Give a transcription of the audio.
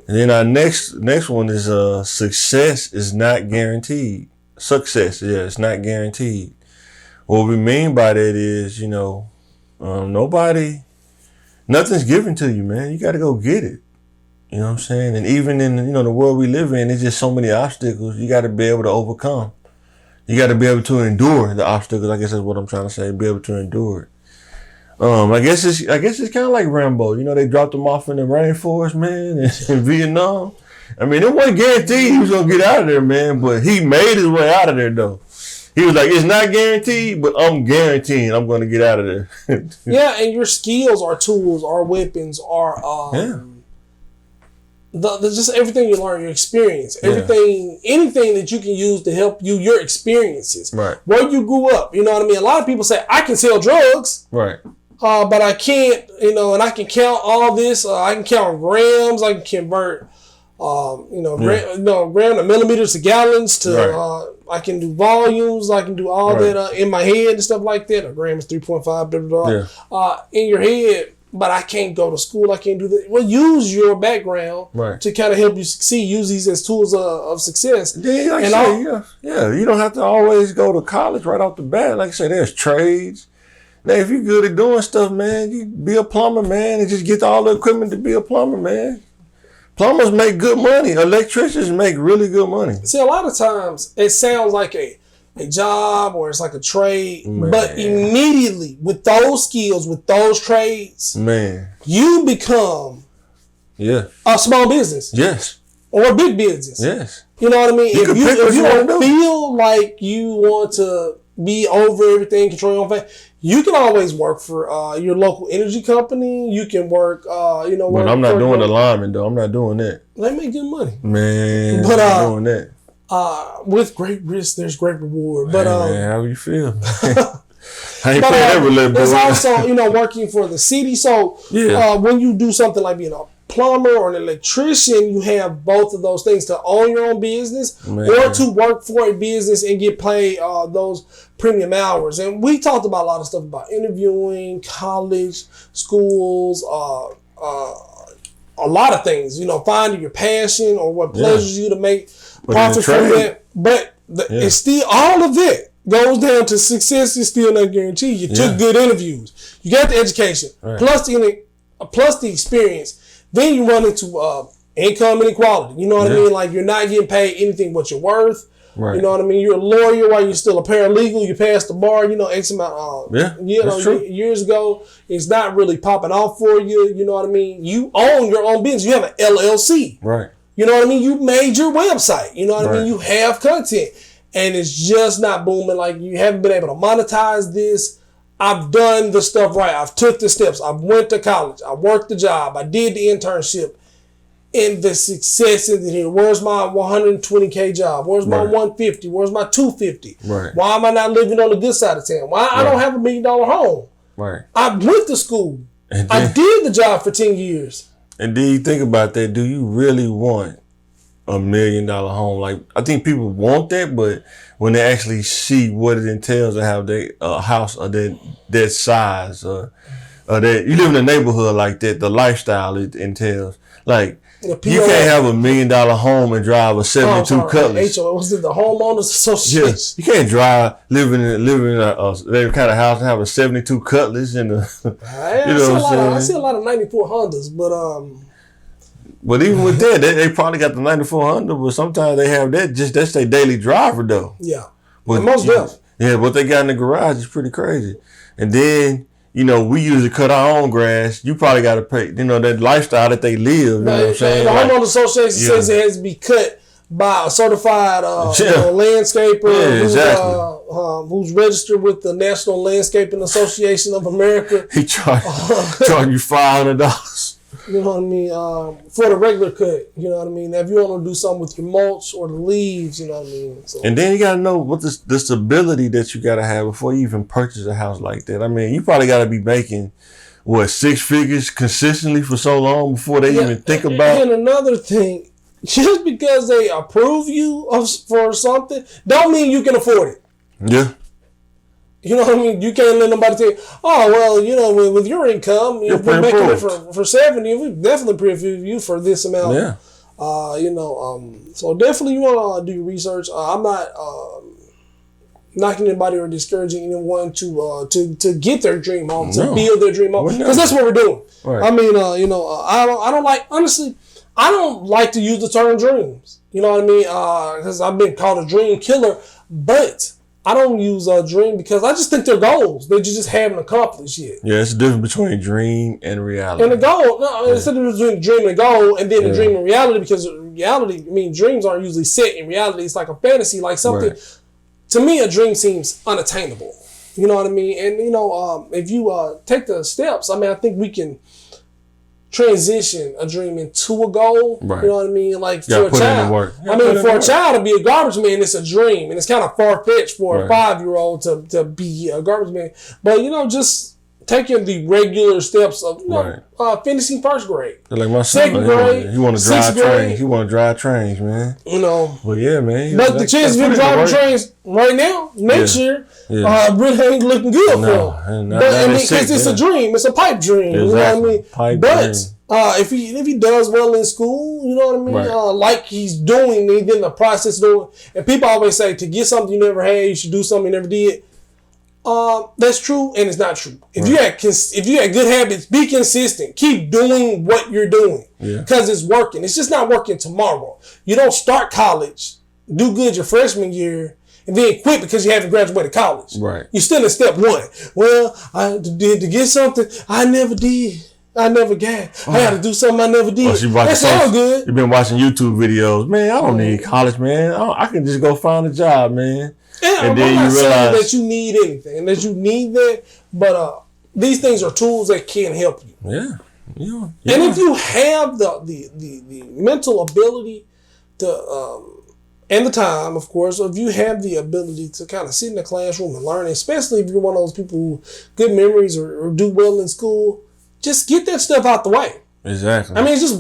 And then our next one is success is not guaranteed. Success, yeah, it's not guaranteed. What we mean by that is, nothing's given to you, man. You got to go get it. You know what I'm saying? And even in, the world we live in, there's just so many obstacles you got to be able to overcome. You got to be able to endure the obstacles. I guess that's what I'm trying to say. Be able to endure it. I guess it's kind of like Rambo. They dropped him off in the rainforest, man, in Vietnam. I mean, it wasn't guaranteed he was gonna get out of there, man, but he made his way out of there though. He was like, it's not guaranteed, but I'm guaranteeing I'm gonna get out of there. Yeah, and your skills, our tools, our weapons, our just everything you learn, your experience, anything that you can use to help you, your experiences, right? Where you grew up, you know what I mean. A lot of people say I can sell drugs, right? But I can't, and I can count all this. I can count grams. I can convert, gram to millimeters to gallons to. Right. I can do volumes. I can do all that in my head and stuff like that. A gram is 3.5. Blah, blah, blah. In your head, but I can't go to school. I can't do that. Well, use your background to kind of help you succeed. Use these as tools of success. Yeah, you don't have to always go to college right off the bat. Like I said, there's trades. Now, if you're good at doing stuff, man, you be a plumber, man, and just get all the equipment to be a plumber, man. Plumbers make good money. Electricians make really good money. See, a lot of times it sounds like a job or it's like a trade, man. But immediately with those skills, with those trades, man, you become a small business. Yes. Or a big business. Yes. You know what I mean? If you don't feel like you want to be over everything, control your own fate, you can always work for your local energy company. You can work, But I'm not doing the lineman, though. I'm not doing that. They make good money. Man, I'm not doing that. With great risk, there's great reward. But man, how you feel? I ain't paying every little bit. It's also, working for the city. So when you do something like being a plumber or an electrician, you have both of those things: to own your own business or to work for a business and get paid those premium hours. And we talked about a lot of stuff about interviewing, college, schools, a lot of things. Finding your passion or what pleasures you to make profit from that. But it's still, all of it goes down to success is still not guaranteed. You took good interviews. You got the education plus the experience. Then you run into income inequality. You know what I mean? Like, you're not getting paid anything what you're worth. Right. You know what I mean? You're a lawyer while you're still a paralegal. You passed the bar, X amount. Years ago, it's not really popping off for you. You know what I mean? You own your own business. You have an LLC. Right. You know what I mean? You made your website. You know what I mean? You have content. And it's just not booming. Like, you haven't been able to monetize this. I've done the stuff right. I've took the steps. I went to college. I worked the job. I did the internship. And the success is here. Where's my 120K job? Where's my 150? Where's my 250? Right. Why am I not living on the good side of town? Why I don't have $1 million home? Right. I went to school. I did the job for 10 years. And do you think about that? Do you really want $1 million home? Like, I think people want that, but when they actually see what it entails to have a house of that size, or that you live in a neighborhood like that, the lifestyle it entails, like, you can't have $1 million home and drive a 72 Cutlass. Was it the homeowners association? Yes, you can't live in that kind of house and have a 72 Cutlass and I see a lot of 94 Hondas, but even with that, they probably got the 94 Honda, but sometimes they have that's their daily driver though. Yeah, but most definitely. Yeah, what they got in the garage is pretty crazy. And then, we usually cut our own grass. You probably got to pay, that lifestyle that they live. You know what I'm saying? The homeowner association says it has to be cut by a certified landscaper who's registered with the National Landscaping Association of America. He charge you $500. You know what I mean? For the regular cut, you know what I mean? If you want to do something with your mulch or the leaves, you know what I mean? So. And then you got to know what the stability that you got to have before you even purchase a house like that. I mean, you probably got to be making, 6 figures consistently for so long before they even think about. And another thing, just because they approve you for something, don't mean you can afford it. Yeah. You know what I mean? You can't let nobody tell you, oh, well, with your income, if we're making it for 70, we definitely approve you for this amount So definitely you want to do your research. I'm not knocking anybody or discouraging anyone to get their dream home, to build their dream home, because that's what we're doing. Right. I mean, I don't like, honestly, I don't like to use the term dreams. You know what I mean? Because I've been called a dream killer, but I don't use a dream because I just think they're goals that you just haven't accomplished yet. Yeah, it's the difference between a dream and reality. And the goal, it's the difference between the dream and the goal, and then the dream and reality, because reality, I mean, dreams aren't usually set in reality. It's like a fantasy, like something. Right. To me, a dream seems unattainable. You know what I mean? And, if you take the steps, I think we can transition a dream into a goal. Right. You know what I mean? Like for a child. For a child to be a garbage man, it's a dream. And it's kind of far-fetched for a 5-year-old to be a garbage man. But, just taking the regular steps of finishing first grade. Like my son, second grade, he want to drive trains. He want to drive trains, man. Well, yeah, man. But the chance of him driving trains right now, next year, really ain't looking good for him. Because it's a dream. It's a pipe dream. Exactly. You know what I mean? Pipe dream. If he does well in school, you know what I mean? Right. Like he's doing, he's in the process of doing. And people always say, to get something you never had, you should do something you never did. That's true and it's not true. If you had good habits, be consistent. Keep doing what you're doing because it's working. It's just not working tomorrow. You don't start college, do good your freshman year, and then quit because you haven't graduated college. Right. You're still in step one. Well, to get something I never did. I never got. I had to do something I never did. That's all good. You've been watching YouTube videos. Man, I don't need college, man. I can just go find a job, man. Yeah, and then I'm not saying that you need anything, that you need that, but these things are tools that can help you. Yeah. And if you have the mental ability to, and the time, of course, if you have the ability to kind of sit in the classroom and learn, especially if you're one of those people who good memories or do well in school, just get that stuff out the way. Exactly. It's just